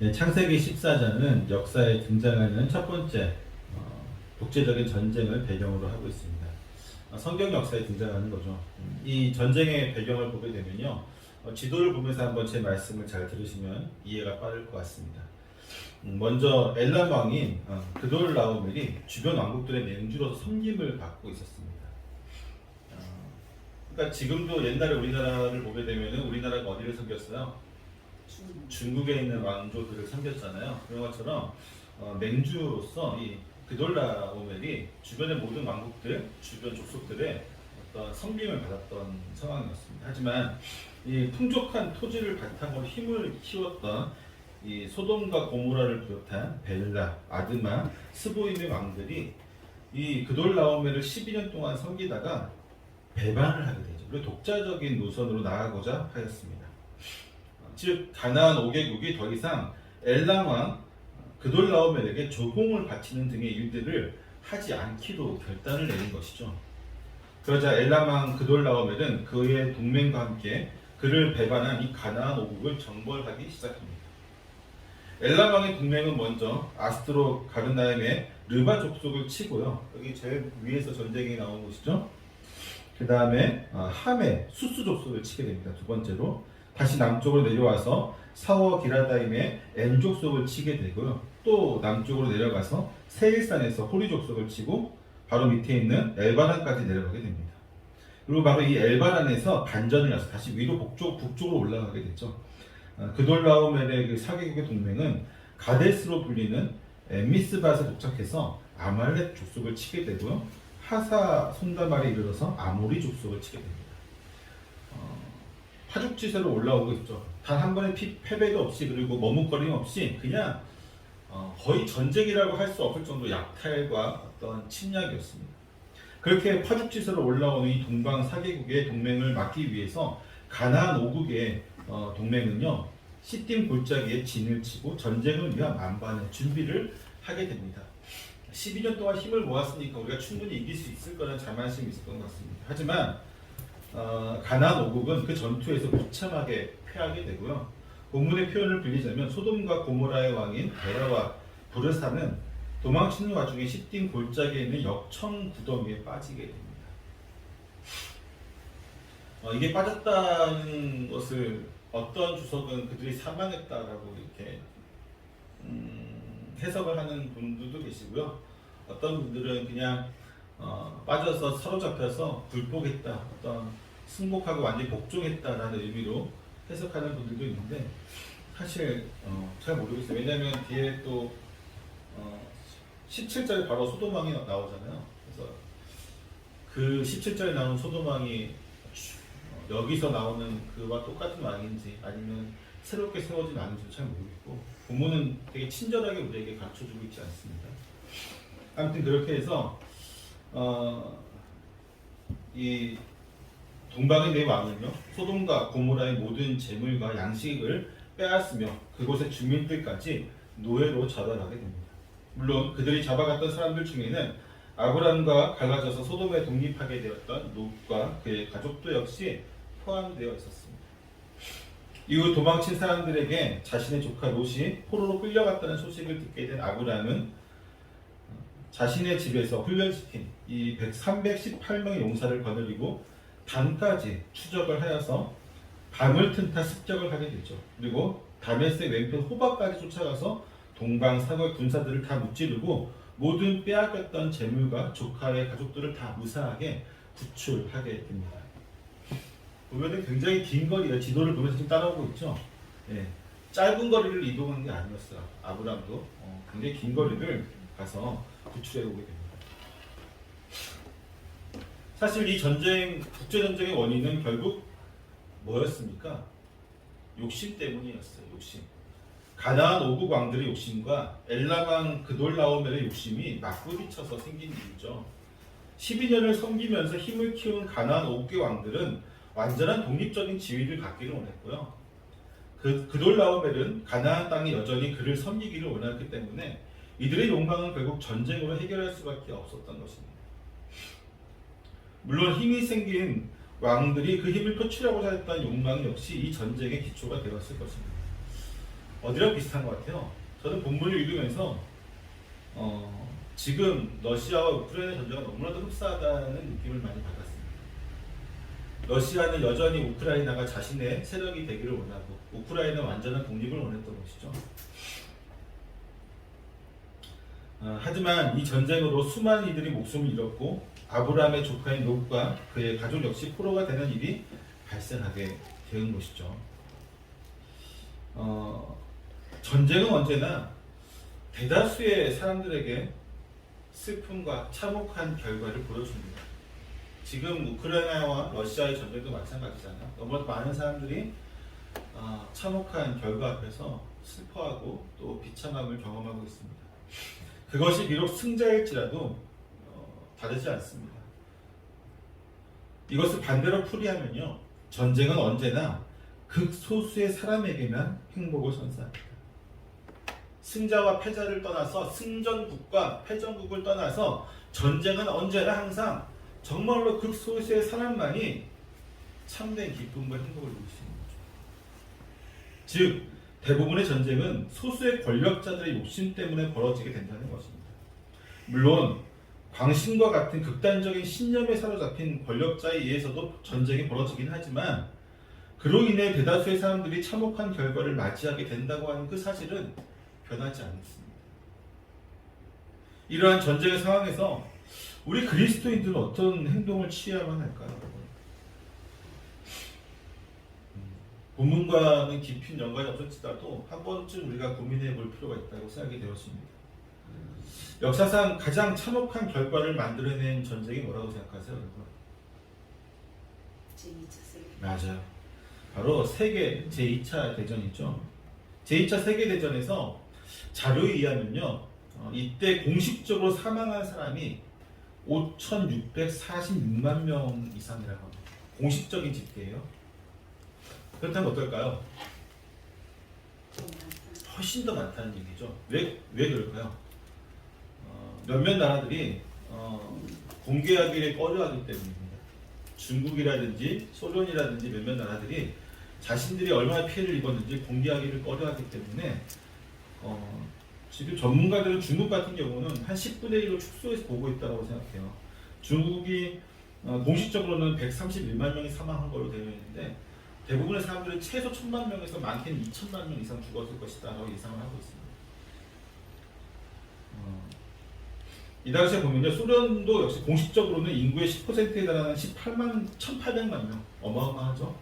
네, 창세기 14장은 역사에 등장하는 첫 번째 독재적인 전쟁을 배경으로 하고 있습니다. 성경 역사에 등장하는 거죠. 이 전쟁의 배경을 보게 되면요, 지도를 보면서 한번 제 말씀을 잘 들으시면 이해가 빠를 것 같습니다. 먼저 엘람 왕인 그돌라오멜이 주변 왕국들의 맹주로서 섬김을 받고 있었습니다. 그러니까 지금도 옛날에 우리나라를 보게 되면은 우리나라가 어디를 섬겼어요? 중국에 있는 왕조들을 섬겼잖아요. 그런 것처럼 맹주로서 이 그돌라오멜이 주변의 모든 왕국들, 주변 족속들의 어떤 섬김을 받았던 상황이었습니다. 하지만 이 풍족한 토지를 바탕으로 힘을 키웠던 이 소돔과 고모라를 비롯한 벨라, 아드마, 스보임의 왕들이 이 그돌라오멜을 12년 동안 섬기다가 배반을 하게 되죠. 그리고 독자적인 노선으로 나아가고자 하였습니다. 즉 가나안 5개국이 더 이상 엘람 왕 그돌라오멜에게 조공을 바치는 등의 일들을 하지 않기로 결단을 내린 것이죠. 그러자 엘람 왕 그돌라오멜은 그의 동맹과 함께 그를 배반한 이 가나안 5국을 정벌하기 시작합니다. 엘람 왕의 동맹은 먼저 아스트로 가르나임의 르바 족속을 치고요. 여기 제일 위에서 전쟁이 나온 곳이죠. 그 다음에 함의 수스 족속을 치게 됩니다. 두 번째로 다시 남쪽으로 내려와서 사워 기라다임의 엔 족속을 치게 되고요. 또 남쪽으로 내려가서 세일산에서 호리 족속을 치고 바로 밑에 있는 엘바란까지 내려가게 됩니다. 그리고 바로 이 엘바란에서 반전을 해서 다시 위로 북쪽으로 올라가게 됐죠. 그돌라오멜의 그 사개국의 동맹은 가데스로 불리는 엠미스밭에 도착해서 아말렉 족속을 치게 되고요. 하사 손다말에 이르러서 아모리 족속을 치게 됩니다. 파죽지세로 올라오고 있죠. 단 한 번의 패배도 없이 그리고 머뭇거림 없이 그냥 거의 전쟁이라고 할 수 없을 정도 약탈과 어떤 침략이었습니다. 그렇게 파죽지세로 올라오는 이 동방 4개국의 동맹을 막기 위해서 가나안 5국의 동맹은요, 시딤 골짜기에 진을 치고 전쟁을 위한 만반의 준비를 하게 됩니다. 12년 동안 힘을 모았으니까 우리가 충분히 이길 수 있을 거라는 자만심이 있었던 것 같습니다. 하지만 가나안 5국은 그 전투에서 비참하게 패하게 되고요. 본문의 표현을 빌리자면 소돔과 고모라의 왕인 베라와 부르사는 도망치는 와중에 시딤 골짜기에 있는 역청 구덩이에 빠지게 됩니다. 이게 빠졌다는 것을 어떤 주석은 그들이 사망했다라고 이렇게 해석을 하는 분들도 계시고요. 어떤 분들은 그냥 빠져서 사로잡혀서 굴복했다, 어떤 승복하고 완전히 복종했다라는 의미로 해석하는 분들도 있는데 사실 잘 모르겠어요. 왜냐하면 뒤에 또 17절에 바로 소돔왕이 나오잖아요. 그래서 그 17절에 나오는 소돔왕이 여기서 나오는 그와 똑같은 왕인지 아니면 새롭게 세워진 왕인지 잘 모르겠고 본문은 되게 친절하게 우리에게 가르쳐주고 있지 않습니다. 아무튼 그렇게 해서 이 동방의 네 왕은요, 소돔과 고모라의 모든 재물과 양식을 빼앗으며 그곳의 주민들까지 노예로 잡아가게 됩니다. 물론 그들이 잡아갔던 사람들 중에는 아브람과 갈라져서 소돔에 독립하게 되었던 롯과 그의 가족도 역시 포함되어 있었습니다. 이후 도망친 사람들에게 자신의 조카 롯이 포로로 끌려갔다는 소식을 듣게 된 아브람은 자신의 집에서 훈련시킨 이 318명의 용사를 거느리고 단까지 추적을 하여서 밤을 튼타 습격을 하게 되죠. 그리고 다메섹 왼편 호바까지 쫓아가서 동방 사국 군사들을 다 무찌르고 모든 빼앗겼던 재물과 조카의 가족들을 다 무사하게 구출하게 됩니다. 보면은 굉장히 긴 거리예요. 지도를 보면서 지금 따라오고 있죠. 예, 짧은 거리를 이동한 게 아니었어요. 아브람도 굉장히 긴 거리를 가서 구출해 오게 됩니다. 사실 이 전쟁, 국제전쟁의 원인은 결국 뭐였습니까? 욕심 때문이었어요. 욕심. 가나안 5국 왕들의 욕심과 엘람 왕 그돌라오멜의 욕심이 맞부딪혀서 생긴 일이죠. 12년을 섬기면서 힘을 키운 가나안 5국의 왕들은 완전한 독립적인 지위를 갖기를 원했고요. 그돌라오멜은 가나안 땅이 여전히 그를 섬기기를 원했기 때문에 이들의 욕망은 결국 전쟁으로 해결할 수밖에 없었던 것입니다. 물론 힘이 생긴 왕들이 그 힘을 표출하고자 했던 욕망 역시 이 전쟁의 기초가 되었을 것입니다. 어디랑 비슷한 것 같아요. 저는 본문을 읽으면서 지금 러시아와 우크라이나 전쟁가 너무나도 흡사하다는 느낌을 많이 받았습니다. 러시아는 여전히 우크라이나가 자신의 세력이 되기를 원하고 우크라이나는 완전한 독립을 원했던 것이죠. 하지만 이 전쟁으로 수많은 이들이 목숨을 잃었고 아브라함의 조카인 롯과 그의 가족 역시 포로가 되는 일이 발생하게 된 것이죠. 전쟁은 언제나 대다수의 사람들에게 슬픔과 참혹한 결과를 보여줍니다. 지금 우크라이나와 러시아의 전쟁도 마찬가지잖아요. 너무 많은 사람들이 참혹한 결과 앞에서 슬퍼하고 또 비참함을 경험하고 있습니다. 그것이 비록 승자일지라도 다르지 않습니다. 이것을 반대로 풀이하면요, 전쟁은 언제나 극소수의 사람에게만 행복을 선사합니다. 승자와 패자를 떠나서 승전국과 패전국을 떠나서 전쟁은 언제나 항상 정말로 극소수의 사람만이 참된 기쁨과 행복을 누릴 수 있는 거죠. 즉 대부분의 전쟁은 소수의 권력자들의 욕심 때문에 벌어지게 된다는 것입니다. 물론 광신과 같은 극단적인 신념에 사로잡힌 권력자에 의해서도 전쟁이 벌어지긴 하지만 그로 인해 대다수의 사람들이 참혹한 결과를 맞이하게 된다고 하는 그 사실은 변하지 않습니다. 이러한 전쟁의 상황에서 우리 그리스도인들은 어떤 행동을 취해야만 할까요? 본문과는 깊은 연관이 없을지라도 한 번쯤 우리가 고민해 볼 필요가 있다고 생각이 되었습니다. 역사상 가장 참혹한 결과를 만들어낸 전쟁이 뭐라고 생각하세요, 여러분? 제2차 세계. 맞아요. 바로 세계 제2차 대전이죠. 제2차 세계대전에서 자료에 의하면요, 이때 공식적으로 사망한 사람이 5,646만 명 이상이라고 합니다. 공식적인 집계예요. 그렇다면 어떨까요? 훨씬 더 많다는 얘기죠. 왜 그럴까요? 몇몇 나라들이 공개하기를 꺼려하기 때문입니다. 중국이라든지 소련이라든지 몇몇 나라들이 자신들이 얼마나 피해를 입었는지 공개하기를 꺼려하기 때문에 지금 전문가들은 중국 같은 경우는 한 10분의 1로 축소해서 보고 있다고 생각해요. 중국이 공식적으로는 131만 명이 사망한 걸로 되어 있는데 대부분의 사람들은 최소 1,000만 명에서 많게는 2,000만 명 이상 죽었을 것이다 라고 예상을 하고 있습니다. 이 당시에 보면요, 소련도 역시 공식적으로는 인구의 10%에 달하는 1,800만 명, 어마어마하죠.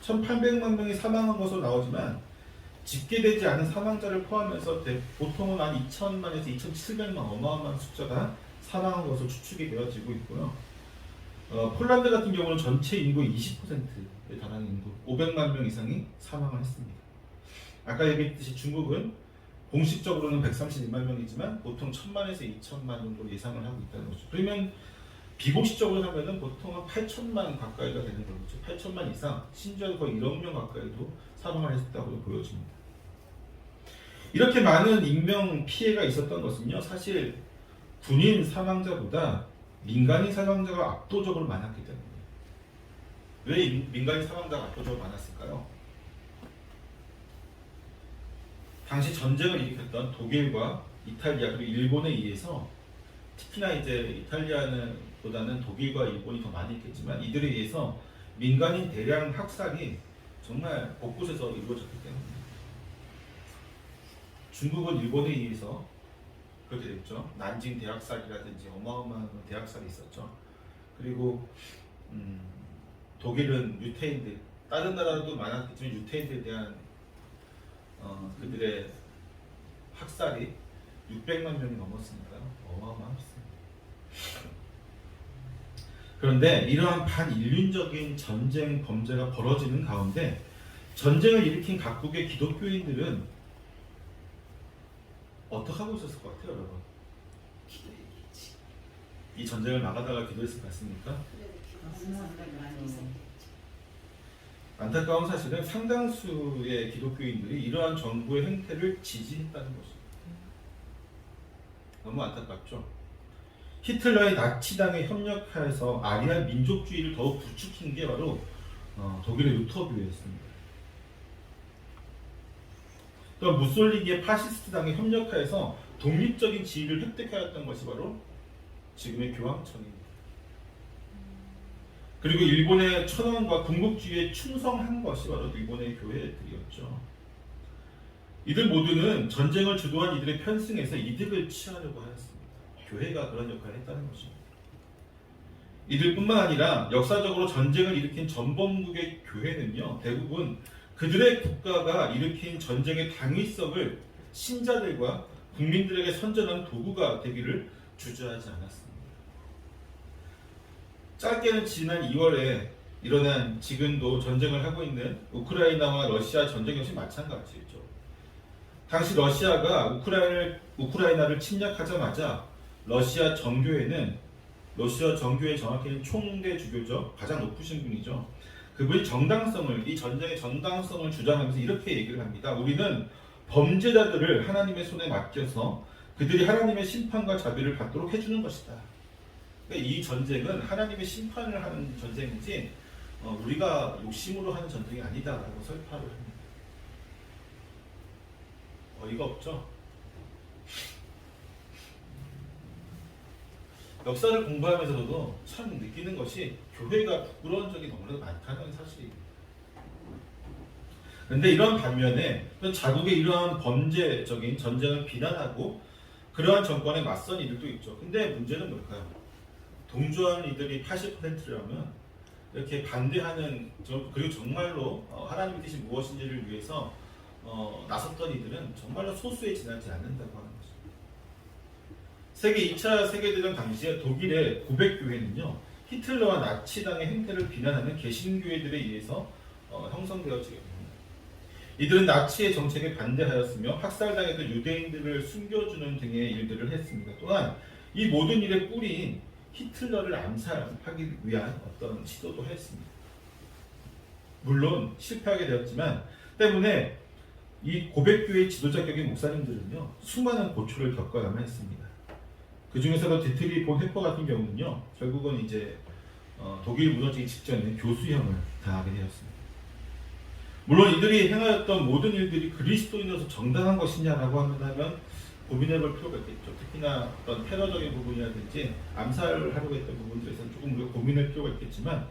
1,800만 명이 사망한 것으로 나오지만 집계되지 않은 사망자를 포함해서 보통은 한 2,000만에서 2,700만 어마어마한 숫자가 사망한 것으로 추측이 되어지고 있고요. 폴란드 같은 경우는 전체 인구의 20%에 달하는 인구, 500만 명 이상이 사망을 했습니다. 아까 얘기했듯이 중국은 공식적으로는 132만 명이지만 보통 1,000만에서 2,000만 정도로 예상을 하고 있다는 거죠. 그러면 비공식적으로 하면은 보통 한 8,000만 가까이가 되는 거죠. 8,000만 이상, 심지어 거의 1억 명 가까이도 사망을 했다고 보여집니다. 이렇게 많은 인명 피해가 있었던 것은요, 사실 군인 사망자보다 민간인 사망자가 압도적으로 많았기 때문입니다. 왜 민간인 사망자가 압도적으로 많았을까요? 당시 전쟁을 일으켰던 독일과 이탈리아 그리고 일본에 의해서, 특히나 이제 이탈리아보다는 독일과 일본이 더 많이 있겠지만 이들에 의해서 민간인 대량 학살이 정말 곳곳에서 이루어졌기 때문입니다. 중국은 일본에 의해서 그렇게 됐죠. 난징 대학살이라든지 어마어마한 대학살이 있었죠. 그리고 독일은 유태인들, 다른 나라도 많았겠지만 유태인들에 대한 그들의 학살이 600만 명이 넘었으니까요. 어마어마했습니다. 그런데 이러한 반인륜적인 전쟁 범죄가 벌어지는 가운데 전쟁을 일으킨 각국의 기독교인들은 어떻게 하고 있었을 것 같아요, 여러분? 기도했겠지. 이 전쟁을 막아다가 기도했을 것 같습니까? 안타까운 사실은 상당수의 기독교인들이 이러한 정부의 행태를 지지했다는 것입니다. 너무 안타깝죠? 히틀러의 나치당에 협력하여서 아리아 민족주의를 더욱 부추긴 게 바로 독일의 루터교회였습니다. 또 무솔리니의 파시스트당에 협력하여서 독립적인 지위를 획득하였던 것이 바로 지금의 교황청입니다. 그리고 일본의 천황과 군국주의에 충성한 것이 바로 일본의 교회들이었죠. 이들 모두는 전쟁을 주도한 이들의 편승에서 이득을 취하려고 하였습니다. 교회가 그런 역할을 했다는 것입니다. 이들뿐만 아니라 역사적으로 전쟁을 일으킨 전범국의 교회는요, 대부분 그들의 국가가 일으킨 전쟁의 당위성을 신자들과 국민들에게 선전하는 도구가 되기를 주저하지 않았습니다. 짧게는 지난 2월에 일어난 지금도 전쟁을 하고 있는 우크라이나와 러시아 전쟁 역시 마찬가지였죠. 당시 러시아가 우크라이나를 침략하자마자 러시아 정교회의 정확히는 총대 주교죠. 가장 높으신 분이죠. 그분이 이 전쟁의 정당성을 주장하면서 이렇게 얘기를 합니다. 우리는 범죄자들을 하나님의 손에 맡겨서 그들이 하나님의 심판과 자비를 받도록 해주는 것이다. 그러니까 이 전쟁은 하나님의 심판을 하는 전쟁이지 우리가 욕심으로 하는 전쟁이 아니다라고 설파를 합니다. 어이가 없죠? 역사를 공부하면서도 참 느끼는 것이 교회가 부끄러운 적이 너무나도 많다는 사실입니다. 그런데 이런 반면에 자국의 이러한 범죄적인 전쟁을 비난하고 그러한 정권에 맞선 이들도 있죠. 근데 문제는 뭘까요? 동조하는 이들이 80%라면 이렇게 반대하는, 그리고 정말로 하나님의 뜻이 무엇인지를 위해서 나섰던 이들은 정말로 소수에 지나지 않는다고 하는 것입니다. 세계 2차 세계대전 당시에 독일의 고백교회는요, 히틀러와 나치당의 행태를 비난하는 개신교회들에 의해서 형성되어지게 됩니다. 이들은 나치의 정책에 반대하였으며 학살당했던 유대인들을 숨겨주는 등의 일들을 했습니다. 또한 이 모든 일의 뿌리인 히틀러를 암살하기 위한 어떤 시도도 했습니다. 물론 실패하게 되었지만 때문에 이 고백교회의 지도자격인 목사님들은요, 수많은 고초를 겪어야만 했습니다. 그 중에서도 디트리 본 헤퍼 같은 경우는요, 결국은 이제 독일 무너지기 직전에 교수형을 당하게 되었습니다. 물론 이들이 행하였던 모든 일들이 그리스도인으로서 정당한 것이냐라고 하면 고민해볼 필요가 있겠죠. 특히나 어떤 테러적인 부분이라든지 암살을 하려고 했던 부분들에서는 조금 우리가 고민할 필요가 있겠지만,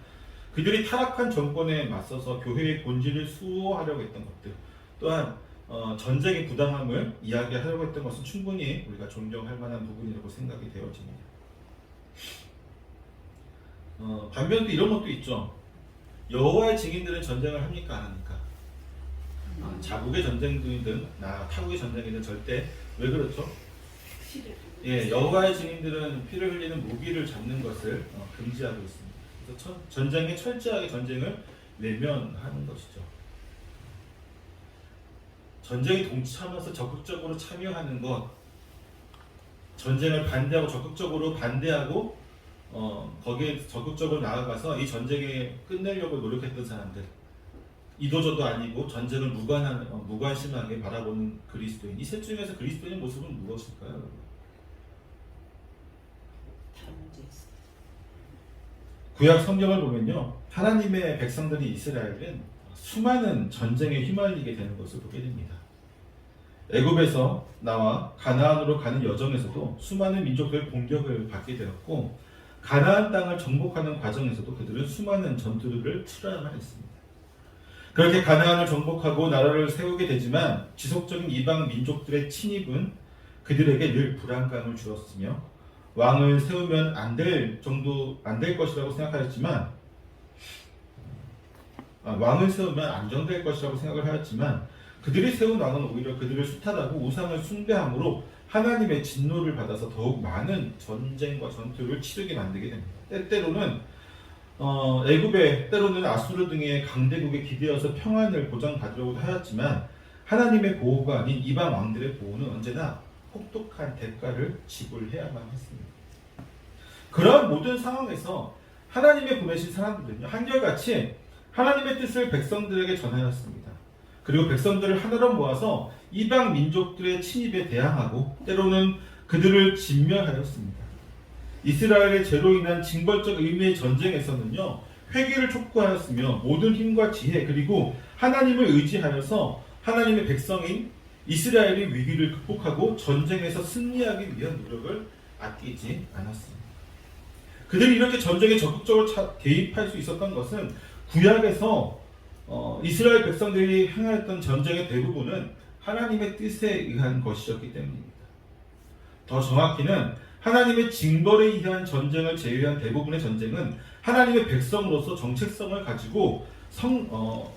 그들이 타락한 정권에 맞서서 교회의 본질을 수호하려고 했던 것들, 또한 전쟁의 부당함을 이야기하려고 했던 것은 충분히 우리가 존경할 만한 부분이라고 생각이 되어집니다. 반면 또 이런 것도 있죠. 여호와의 증인들은 전쟁을 합니까, 안 합니까? 자국의 전쟁이든 타국의 전쟁이든 절대, 왜 그렇죠? 여호와의 증인들은 피를 흘리는 무기를 잡는 것을 금지하고 있습니다. 그래서 전쟁에 철저하게 전쟁을 외면하는 것이죠. 전쟁에 동참해서 적극적으로 참여하는 것, 전쟁을 반대하고 적극적으로 반대하고 거기에 적극적으로 나아가서 이 전쟁에 끝내려고 노력했던 사람들, 이도저도 아니고 전쟁을 무관심하게 바라보는 그리스도인, 이 셋 중에서 그리스도인의 모습은 무엇일까요? 다른 문제 있어. 구약 성경을 보면요, 하나님의 백성들이 이스라엘은 수많은 전쟁에 휘말리게 되는 것을 보게 됩니다. 애굽에서 나와 가나안으로 가는 여정에서도 수많은 민족들의 공격을 받게 되었고, 가나안 땅을 정복하는 과정에서도 그들은 수많은 전투들을 치러야만 했습니다. 그렇게 가나안을 정복하고 나라를 세우게 되지만 지속적인 이방 민족들의 침입은 그들에게 늘 불안감을 주었으며, 왕을 세우면 안 될 것이라고 생각하였지만, 왕을 세우면 안정될 것이라고 생각을 하였지만, 그들이 세운 왕은 오히려 그들을 수탈하고 우상을 숭배함으로 하나님의 진노를 받아서 더욱 많은 전쟁과 전투를 치르게 만들게 됩니다. 때로는 애굽의, 때로는 아수르 등의 강대국에 기대어서 평안을 보장받으려고 하였지만, 하나님의 보호가 아닌 이방 왕들의 보호는 언제나 혹독한 대가를 지불해야만 했습니다. 그러한 모든 상황에서 하나님의 보내신 사람들은요, 한결같이 하나님의 뜻을 백성들에게 전하였습니다. 그리고 백성들을 하나로 모아서 이방 민족들의 침입에 대항하고 때로는 그들을 진멸하였습니다. 이스라엘의 죄로 인한 징벌적 의미의 전쟁에서는요, 회개를 촉구하였으며 모든 힘과 지혜 그리고 하나님을 의지하여서 하나님의 백성인 이스라엘이 위기를 극복하고 전쟁에서 승리하기 위한 노력을 아끼지 않았습니다. 그들이 이렇게 전쟁에 적극적으로 개입할 수 있었던 것은 구약에서 이스라엘 백성들이 행하였던 전쟁의 대부분은 하나님의 뜻에 의한 것이었기 때문입니다. 더 정확히는 하나님의 징벌에 의한 전쟁을 제외한 대부분의 전쟁은 하나님의 백성으로서 정체성을 가지고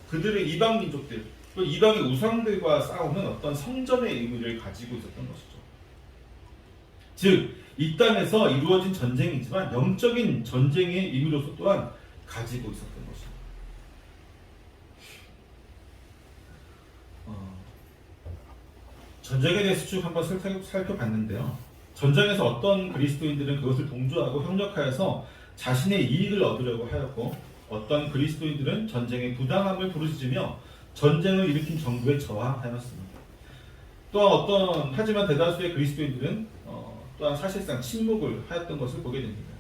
그들의 이방 민족들, 또 이방의 우상들과 싸우는 어떤 성전의 의미를 가지고 있었던 것이죠. 즉, 이 땅에서 이루어진 전쟁이지만 영적인 전쟁의 의미로서 또한 가지고 있었던 것입니다. 전쟁에 대해서 쭉 한번 살펴봤는데요. 전쟁에서 어떤 그리스도인들은 그것을 동조하고 협력하여서 자신의 이익을 얻으려고 하였고, 어떤 그리스도인들은 전쟁의 부당함을 부르짖으며 전쟁을 일으킨 정부에 저항하였습니다. 또한 하지만 대다수의 그리스도인들은 또한 사실상 침묵을 하였던 것을 보게 됩니다.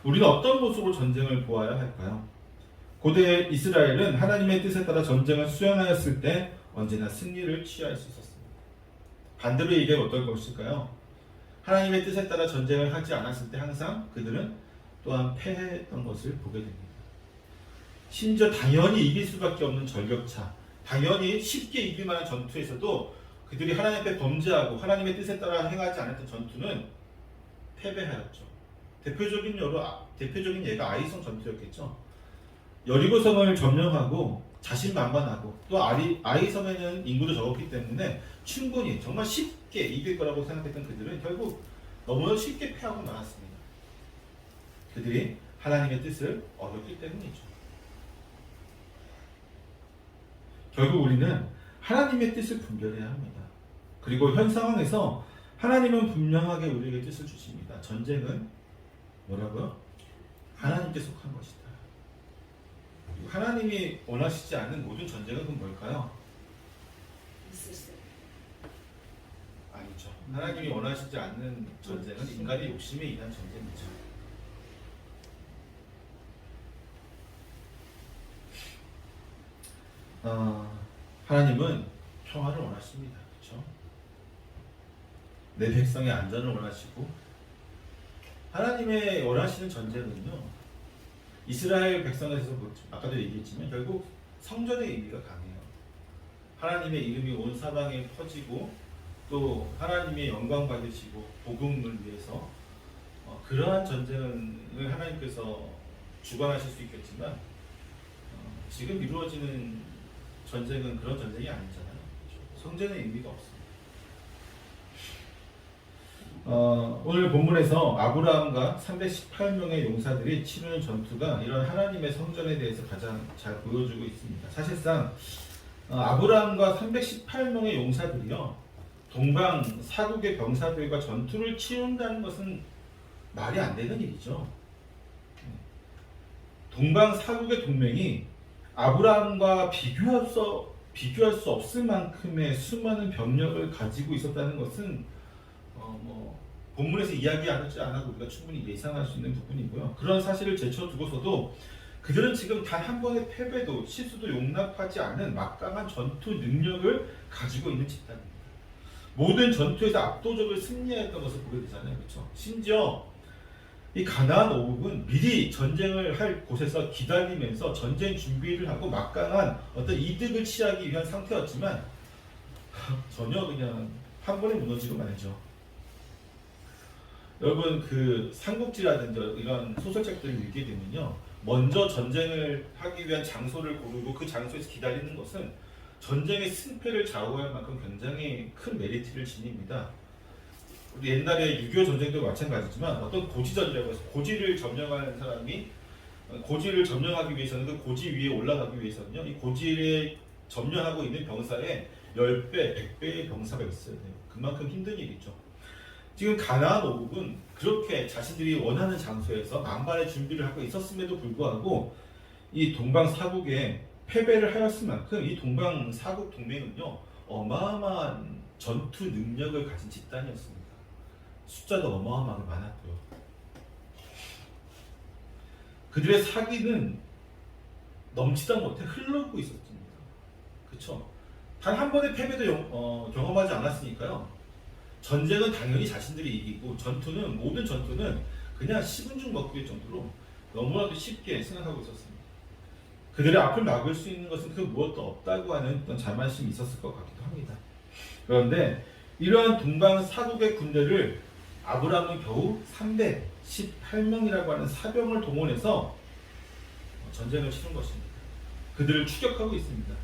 우리는 어떤 모습으로 전쟁을 보아야 할까요? 고대 이스라엘은 하나님의 뜻에 따라 전쟁을 수행하였을 때 언제나 승리를 취할 수 있었습니다. 반대로 얘기하면 어떨 것일까요? 하나님의 뜻에 따라 전쟁을 하지 않았을 때 항상 그들은 또한 패했던 것을 보게 됩니다. 심지어 당연히 이길 수밖에 없는 전력차, 당연히 쉽게 이길 만한 전투에서도 그들이 하나님 앞에 범죄하고 하나님의 뜻에 따라 행하지 않았던 전투는 패배하였죠. 대표적인 예가 아이성 전투였겠죠. 여리고성을 점령하고 자신만만하고 또 아이성에는 인구도 적었기 때문에 충분히 정말 쉽게 이길 거라고 생각했던 그들은 결국 너무나 쉽게 패하고 말았습니다. 그들이 하나님의 뜻을 어겼기 때문이죠. 결국 우리는 하나님의 뜻을 분별해야 합니다. 그리고 현 상황에서 하나님은 분명하게 우리에게 뜻을 주십니다. 전쟁은 뭐라고요? 하나님께 속한 것이다. 그리고 하나님이 원하시지 않는 모든 전쟁은 그럼 뭘까요? 아니죠. 하나님이 원하시지 않는 전쟁은 인간의 욕심에 의한 전쟁이죠. 하나님은 평화를 원하십니다. 그렇죠? 내 백성의 안전을 원하시고 하나님의 원하시는 전쟁은요. 이스라엘 백성에서 아까도 얘기했지만 결국 성전의 의미가 강해요. 하나님의 이름이 온 사방에 퍼지고 또 하나님의 영광 받으시고 복음을 위해서 그러한 전쟁을 하나님께서 주관하실 수 있겠지만 지금 이루어지는 전쟁은 그런 전쟁이 아니잖아요. 성전의 의미가 없습니다. 오늘 본문에서 아브라함과 318명의 용사들이 치르는 전투가 이런 하나님의 성전에 대해서 가장 잘 보여주고 있습니다. 사실상 아브라함과 318명의 용사들이요 동방 사국의 병사들과 전투를 치른다는 것은 말이 안 되는 일이죠. 동방 사국의 동맹이 아브라함과 비교할 수 없을 만큼의 수많은 병력을 가지고 있었다는 것은 본문에서 이야기하지 않아도 우리가 충분히 예상할 수 있는 부분이고요. 그런 사실을 제쳐두고서도 그들은 지금 단 한 번의 패배도 실수도 용납하지 않은 막강한 전투 능력을 가지고 있는 집단입니다. 모든 전투에서 압도적으로 승리했던 것을 보게 되잖아요. 그렇죠? 심지어 이 가나안 오국은 미리 전쟁을 할 곳에서 기다리면서 전쟁 준비를 하고 막강한 어떤 이득을 취하기 위한 상태였지만 전혀 그냥 한 번에 무너지고 말죠. 여러분 그 삼국지라든지 이런 소설책들을 읽게 되면요 먼저 전쟁을 하기 위한 장소를 고르고 그 장소에서 기다리는 것은 전쟁의 승패를 좌우할 만큼 굉장히 큰 메리트를 지닙니다. 우리 옛날에 6.25 전쟁도 마찬가지지만 어떤 고지전이라고 해서 고지를 점령하는 사람이 고지를 점령하기 위해서는 그 고지 위에 올라가기 위해서는요 이 고지를 점령하고 있는 병사의 10배, 100배의 병사가 있어야 돼요. 그만큼 힘든 일이죠. 지금 가나안 오국은 그렇게 자신들이 원하는 장소에서 만반의 준비를 하고 있었음에도 불구하고 이 동방 사국에 패배를 하였을 만큼 이 동방 사국 동맹은요 어마어마한 전투 능력을 가진 집단이었습니다. 숫자도 어마어마하게 많았고요. 그들의 사기는 넘치다 못해 흘러고 있었습니다. 그렇죠? 단 한 번의 패배도 경험하지 않았으니까요. 전쟁은 당연히 자신들이 이기고 모든 전투는 그냥 식은 죽 먹기일 정도로 너무나도 쉽게 생각하고 있었습니다. 그들의 앞을 막을 수 있는 것은 그 무엇도 없다고 하는 어떤 자만심이 있었을 것 같기도 합니다. 그런데 이러한 동방 사국의 군대를 아브라함은 겨우 318명이라고 하는 사병을 동원해서 전쟁을 치른 것입니다. 그들을 추격하고 있습니다.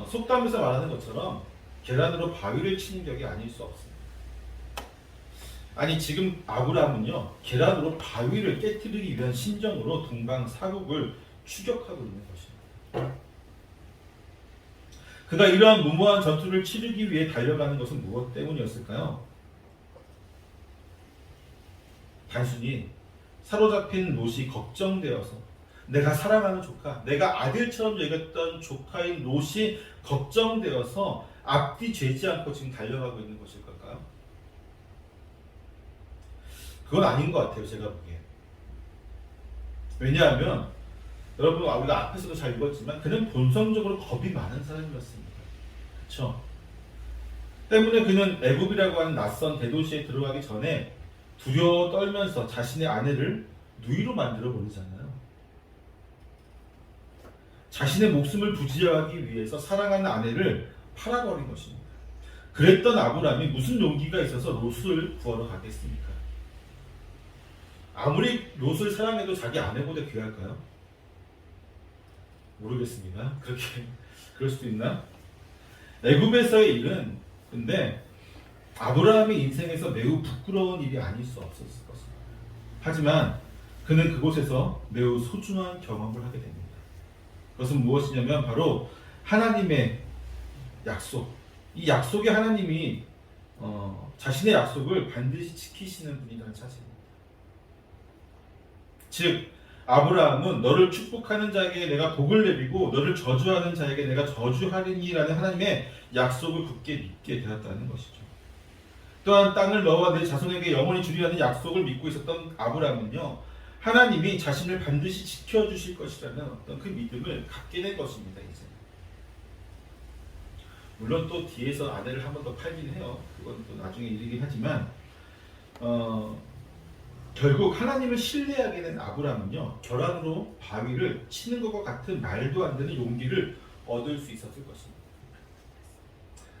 속담에서 말하는 것처럼 계란으로 바위를 치는 격이 아닐 수 없습니다. 아니 지금 아브라함은요 계란으로 바위를 깨뜨리기 위한 심정으로 동방 사국을 추격하고 있는 것입니다. 그가 이러한 무모한 전투를 치르기 위해 달려가는 것은 무엇 때문이었을까요? 단순히 사로잡힌 롯이 걱정되어서 내가 사랑하는 조카, 내가 아들처럼 여겼던 조카인 롯이 걱정되어서 앞뒤 재지 않고 지금 달려가고 있는 것일 걸까요? 그건 아닌 것 같아요, 제가 보기에. 왜냐하면 여러분 우리가 앞에서도 잘 읽었지만 그는 본성적으로 겁이 많은 사람이었습니다. 그렇죠? 때문에 그는 애굽이라고 하는 낯선 대도시에 들어가기 전에 두려워 떨면서 자신의 아내를 누이로 만들어 버리잖아요. 자신의 목숨을 부지하기 위해서 사랑하는 아내를 팔아버린 것입니다. 그랬던 아브라함이 무슨 용기가 있어서 롯을 구하러 가겠습니까? 아무리 롯을 사랑해도 자기 아내보다 귀할까요? 모르겠습니다. 그럴 수도 있나? 애굽에서의 일은 근데 아브라함의 인생에서 매우 부끄러운 일이 아닐 수 없었을 것입니다. 하지만 그는 그곳에서 매우 소중한 경험을 하게 됩니다. 그것은 무엇이냐면 바로 하나님의 약속. 이 약속의 하나님이 자신의 약속을 반드시 지키시는 분이라는 사실입니다. 즉 아브라함은 너를 축복하는 자에게 내가 복을 내리고 너를 저주하는 자에게 내가 저주하리니라는 하나님의 약속을 굳게 믿게 되었다는 것이죠. 또한 땅을 너와 내 자손에게 영원히 주리라는 약속을 믿고 있었던 아브라함은요 하나님이 자신을 반드시 지켜주실 것이라는 어떤 그 믿음을 갖게 된 것입니다. 이제 물론 또 뒤에서 아내를 한 번 더 팔긴 해요. 그건 또 나중에 일이긴 하지만 결국 하나님을 신뢰하게 된 아브라함은요 결함으로 바위를 치는 것과 같은 말도 안 되는 용기를 얻을 수 있었을 것입니다.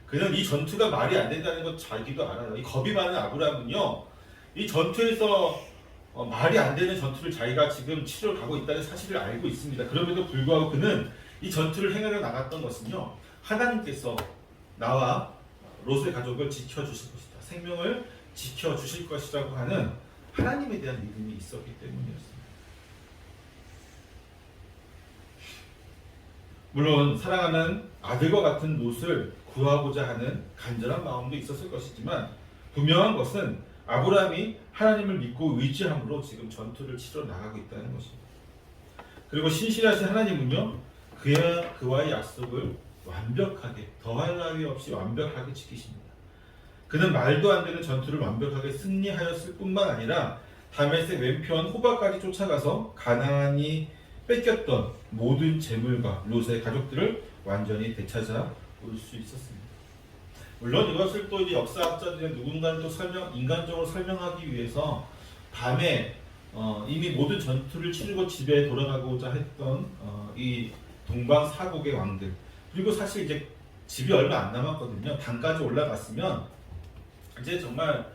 그는 이 전투가 말이 안 된다는 것 자기도 알아요. 이 겁이 많은 아브라함은요 이 전투에서 말이 안 되는 전투를 자기가 지금 치러 가고 있다는 사실을 알고 있습니다. 그럼에도 불구하고 그는 이 전투를 행하려 나갔던 것은요 하나님께서 나와 롯의 가족을 지켜주실 것이다. 생명을 지켜주실 것이라고 하는 하나님에 대한 믿음이 있었기 때문이었습니다. 물론 사랑하는 아들과 같은 롯을 구하고자 하는 간절한 마음도 있었을 것이지만 분명한 것은 아브라함이 하나님을 믿고 의지함으로 지금 전투를 치러 나가고 있다는 것입니다. 그리고 신실하신 하나님은요 그와의 약속을 완벽하게 더할 나위 없이 완벽하게 지키십니다. 그는 말도 안 되는 전투를 완벽하게 승리하였을 뿐만 아니라 다메섹 왼편 호바까지 쫓아가서 가나안이 뺏겼던 모든 재물과 롯의 가족들을 완전히 되찾아 올 수 있었습니다. 물론 이것을 또 역사학자들의 누군가는 또 인간적으로 설명하기 위해서 밤에 이미 모든 전투를 치르고 집에 돌아가고자 했던 이 동방 사국의 왕들 그리고 사실 이제 집이 얼마 안 남았거든요. 당까지 올라갔으면 이제 정말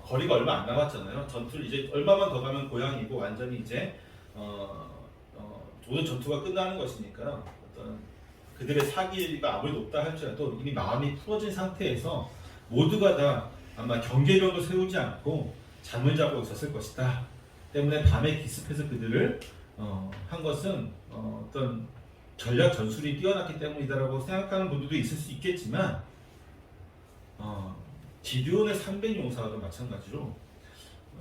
거리가 얼마 안 남았잖아요. 전투를 이제 얼마만 더 가면 고향이고 완전히 이제 모든 전투가 끝나는 것이니까요. 어떤 그들의 사기가 아무리 높다 할지라도 이미 마음이 풀어진 상태에서 모두가 다 아마 경계령도 세우지 않고 잠을 자고 있었을 것이다. 때문에 밤에 기습해서 그들을 한 것은 어떤 전략 전술이 뛰어났기 때문이다라고 생각하는 분들도 있을 수 있겠지만 기드온의 300용사와도 마찬가지로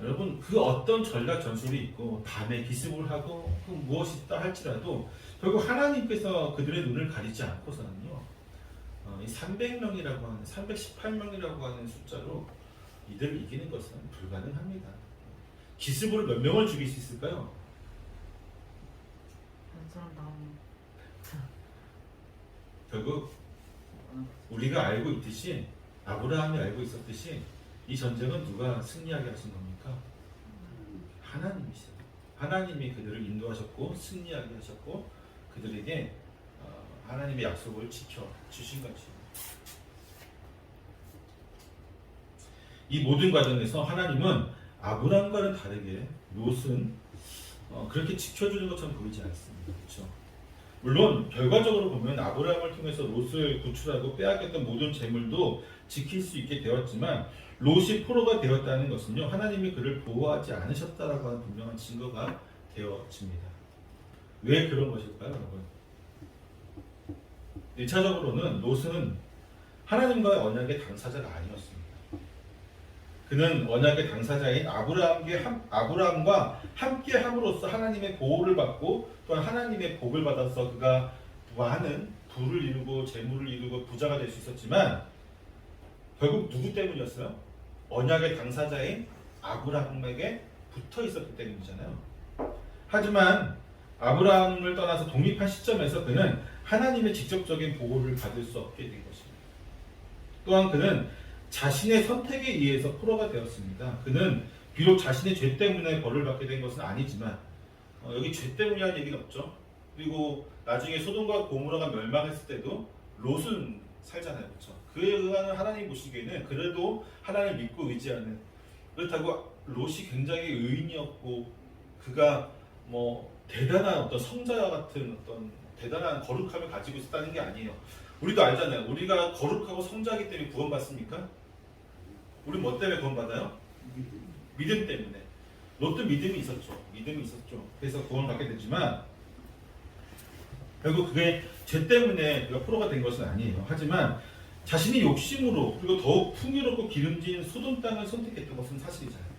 여러분 그 어떤 전략 전술이 있고 밤에 기습을 하고 그 무엇이 있다 할지라도 결국 하나님께서 그들의 눈을 가리지 않고서는요 이 300명이라고 하는 318명이라고 하는 숫자로 이들을 이기는 것은 불가능합니다. 기습으로 몇 명을 죽일 수 있을까요? 한 사람 나오면 결국 우리가 알고 있듯이 아브라함이 알고 있었듯이 이 전쟁은 누가 승리하게 하신 겁니까? 하나님이시죠. 하나님이 그들을 인도하셨고 승리하게 하셨고 그들에게 하나님의 약속을 지켜 주신 것입니다. 이 모든 과정에서 하나님은 아브라함과는 다르게 롯은 그렇게 지켜주는 것처럼 보이지 않습니다. 그렇죠? 물론 결과적으로 보면 아브라함을 통해서 롯을 구출하고 빼앗겼던 모든 재물도 지킬 수 있게 되었지만 롯이 포로가 되었다는 것은요 하나님이 그를 보호하지 않으셨다라고 하는 분명한 증거가 되어집니다. 왜 그런 것일까요, 여러분? 1차적으로는 롯은 하나님과의 언약의 당사자가 아니었습니다. 그는 언약의 당사자인 아브라함과 함께 함으로써 하나님의 보호를 받고 또한 하나님의 복을 받아서 그가 많은 부를 이루고 재물을 이루고 부자가 될 수 있었지만 결국 누구 때문이었어요? 언약의 당사자인 아브라함에게 붙어 있었기 때문이잖아요. 하지만 아브라함을 떠나서 독립한 시점에서 그는 하나님의 직접적인 보호를 받을 수 없게 된 것입니다. 또한 그는 자신의 선택에 의해서 포로가 되었습니다. 그는 비록 자신의 죄 때문에 벌을 받게 된 것은 아니지만 여기 죄 때문이라는 얘기는 없죠. 그리고 나중에 소돔과 고모라가 멸망했을 때도 롯은 살잖아요. 그렇죠? 그에 의한 하나님 보시기에는 그래도 하나님 믿고 의지하는, 그렇다고 롯이 굉장히 의인이었고 그가 대단한 어떤 성자와 같은 어떤 대단한 거룩함을 가지고 있었다는 게 아니에요. 우리도 알잖아요. 우리가 거룩하고 성자이기 때문에 구원받습니까? 우리 뭐 때문에 구원받아요? 믿음 때문에. 롯도 믿음이 있었죠. 그래서 구원받게 됐지만 결국 그게 죄 때문에 그가 포로가 된 것은 아니에요. 하지만 자신이 욕심으로 그리고 더욱 풍요롭고 기름진 소돔 땅을 선택했던 것은 사실이잖아요.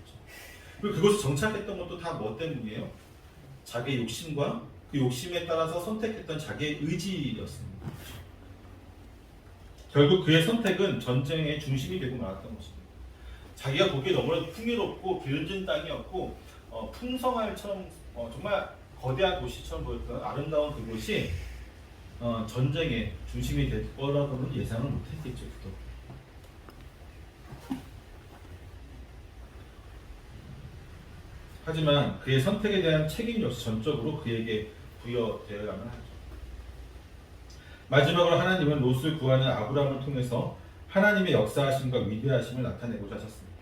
그리고 그것을 정착했던 것도 다 뭐 때문이에요? 자기의 욕심과 그 욕심에 따라서 선택했던 자기의 의지였습니다. 결국 그의 선택은 전쟁의 중심이 되고 말았던 것입니다. 자기가 보기에 너무나도 풍요롭고 기름진 땅이었고 풍성할처럼 정말 거대한 도시처럼 보였던 아름다운 그곳이 전쟁의 중심이 될 거라고는 예상을 못했겠죠. 하지만 그의 선택에 대한 책임 역시 전적으로 그에게 부여되어야만 하죠. 마지막으로 하나님은 롯을 구하는 아브라함을 통해서 하나님의 역사하심과 위대하심을 나타내고자 하셨습니다.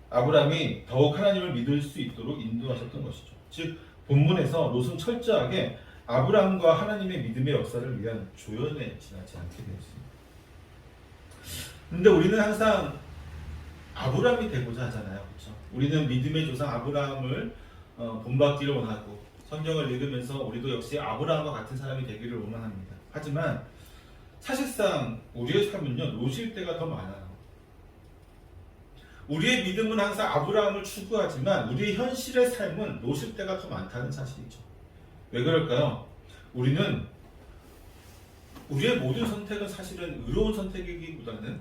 아브라함이 더욱 하나님을 믿을 수 있도록 인도하셨던 것이죠. 즉 본문에서 롯은 철저하게 아브라함과 하나님의 믿음의 역사를 위한 조연에 지나지 않게 되었습니다. 그런데 우리는 항상 아브라함이 되고자 하잖아요. 그렇죠? 우리는 믿음의 조상 아브라함을 본받기를 원하고 성경을 읽으면서 우리도 역시 아브라함과 같은 사람이 되기를 원합니다. 하지만 사실상 우리의 삶은요 롯일 때가 더 많아요. 우리의 믿음은 항상 아브라함을 추구하지만 우리의 현실의 삶은 롯일 때가 더 많다는 사실이죠. 왜 그럴까요? 우리의 모든 선택은 사실은 의로운 선택이기보다는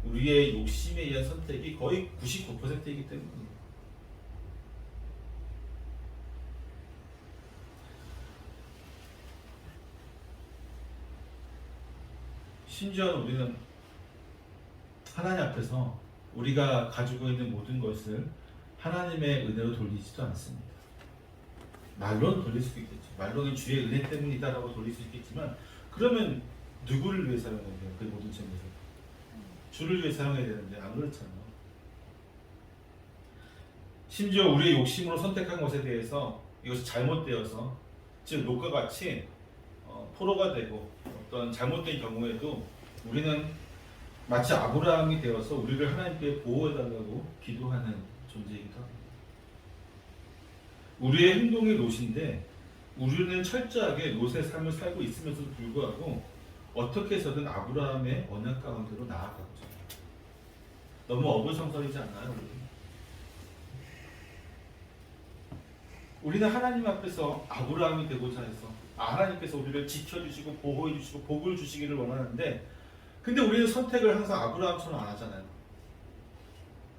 우리의 욕심에 의한 선택이 거의 99%이기 때문입니다. 심지어 우리는 하나님 앞에서 우리가 가지고 있는 모든 것을 하나님의 은혜로 돌리지도 않습니다. 말로는 돌릴 수 있겠죠. 말로는 주의 은혜 때문이다라고 돌릴 수 있겠지만 그러면 누구를 위해 사용해야 돼요? 그 모든 재물을 주를 위해 사용해야 되는데 안 그렇잖아요. 심지어 우리의 욕심으로 선택한 것에 대해서 이것이 잘못되어서 즉 롯과 같이 포로가 되고 어떤 잘못된 경우에도 우리는 마치 아브라함이 되어서 우리를 하나님께 보호해달라고 기도하는 존재이기도 합니다. 우리의 행동이 롯인데 우리는 철저하게 롯의 삶을 살고 있으면서도 불구하고 어떻게 해서든 아브라함의 언약 가운데로 나아가고자 해요. 너무 어불성설이지 않나요? 우리는 하나님 앞에서 아브라함이 되고자 해서 하나님께서 우리를 지켜주시고 보호해주시고 복을 주시기를 원하는데 근데 우리는 선택을 항상 아브라함처럼 안 하잖아요.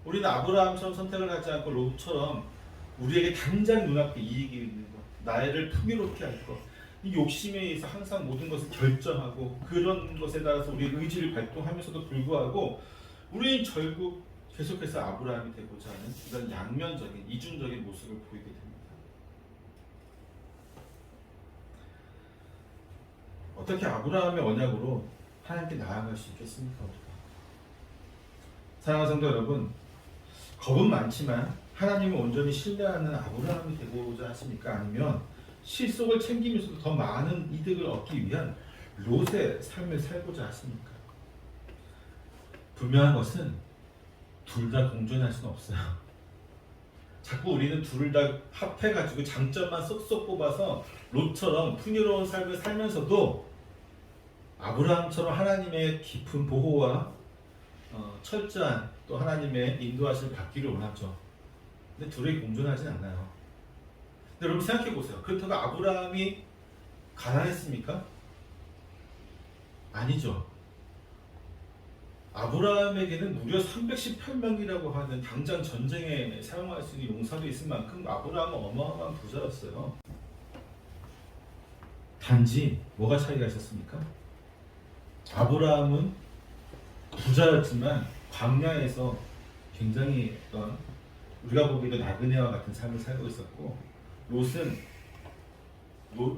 우리는 아브라함처럼 선택을 하지 않고 롯처럼 우리에게 당장 눈앞에 이익이 있는 것, 나를 풍요롭게 할 것, 이 욕심에 의해서 항상 모든 것을 결정하고 그런 것에 따라서 우리의 의지를 발동하면서도 불구하고 우리는 결국 계속해서 아브라함이 되고자 하는 이런 양면적인 이중적인 모습을 보이게 됩니다. 어떻게 아브라함의 언약으로 하나님께 나아갈 수 있겠습니까? 우리가? 사랑하는 성도 여러분, 겁은 많지만 하나님을 온전히 신뢰하는 아브라함이 되고자 하십니까? 아니면 실속을 챙기면서도 더 많은 이득을 얻기 위한 롯의 삶을 살고자 하십니까? 분명한 것은 둘 다 공존할 수는 없어요. 자꾸 우리는 둘을 다 합해가지고 장점만 쏙쏙 뽑아서 롯처럼 풍요로운 삶을 살면서도 아브라함처럼 하나님의 깊은 보호와 철저한 또 하나님의 인도하심을 받기를 원하죠. 근데 둘이 공존하진 않아요. 근데 여러분 생각해 보세요. 그렇다고 아브라함이 가난했습니까? 아니죠. 아브라함에게는 무려 318명이라고 하는 당장 전쟁에 사용할 수 있는 용사도 있을 만큼 아브라함은 어마어마한 부자였어요. 단지 뭐가 차이가 있었습니까? 아브라함은 부자였지만 광야에서 굉장히 우리가 보기에도 나그네와 같은 삶을 살고 있었고, 롯은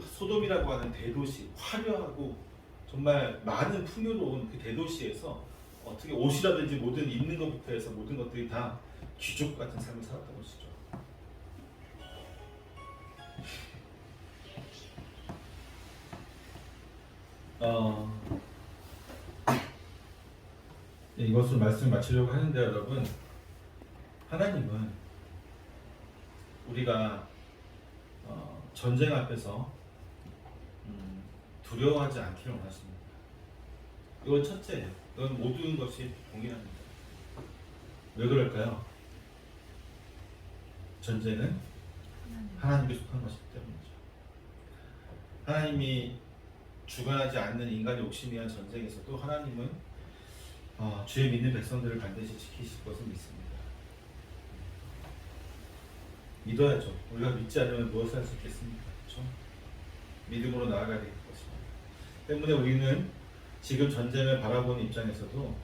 소돔이라고 하는 대도시, 화려하고 정말 많은 풍요로운 그 대도시에서 어떻게 옷이라든지 모든 입는 것부터 해서 모든 것들이 다 귀족 같은 삶을 살았던 것이죠. 이것을 말씀 마치려고 하는데 여러분, 하나님은 우리가 전쟁 앞에서 두려워하지 않기를 원하십니다. 이건 첫째예요. 이건 모든 것이 동일합니다. 왜 그럴까요? 전쟁은 하나님께 속한 것이기 때문이죠. 하나님이 주관하지 않는 인간의 욕심에 의한 전쟁에서도 하나님은 주의 믿는 백성들을 반드시 지키실 것을 믿습니다. 믿어야죠. 우리가 믿지 않으면 무엇을 할 수 있겠습니까? 그렇죠? 믿음으로 나아가야 될 것입니다. 때문에 우리는 지금 전쟁을 바라보는 입장에서도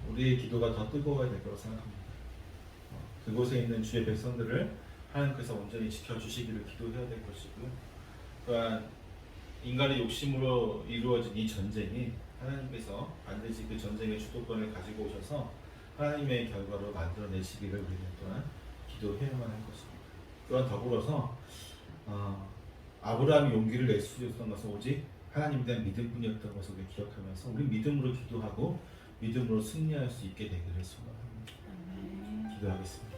우리의 기도가 더 뜨거워야 될 거라고 생각합니다. 그곳에 있는 주의 백성들을 하나님께서 온전히 지켜주시기를 기도해야 될 것이고요. 또한 인간의 욕심으로 이루어진 이 전쟁이 하나님께서 반드시 그 전쟁의 주도권을 가지고 오셔서 하나님의 결과로 만들어내시기를 우리는 또한 기도해야만 할 것입니다. 또한 더불어서 아브라함이 용기를 낼 수 있었던 것은 오직 하나님에 대한 믿음뿐이었던 것을 우리 기억하면서 우리 믿음으로 기도하고 믿음으로 승리할 수 있게 되기를 소망합니다. 기도하겠습니다.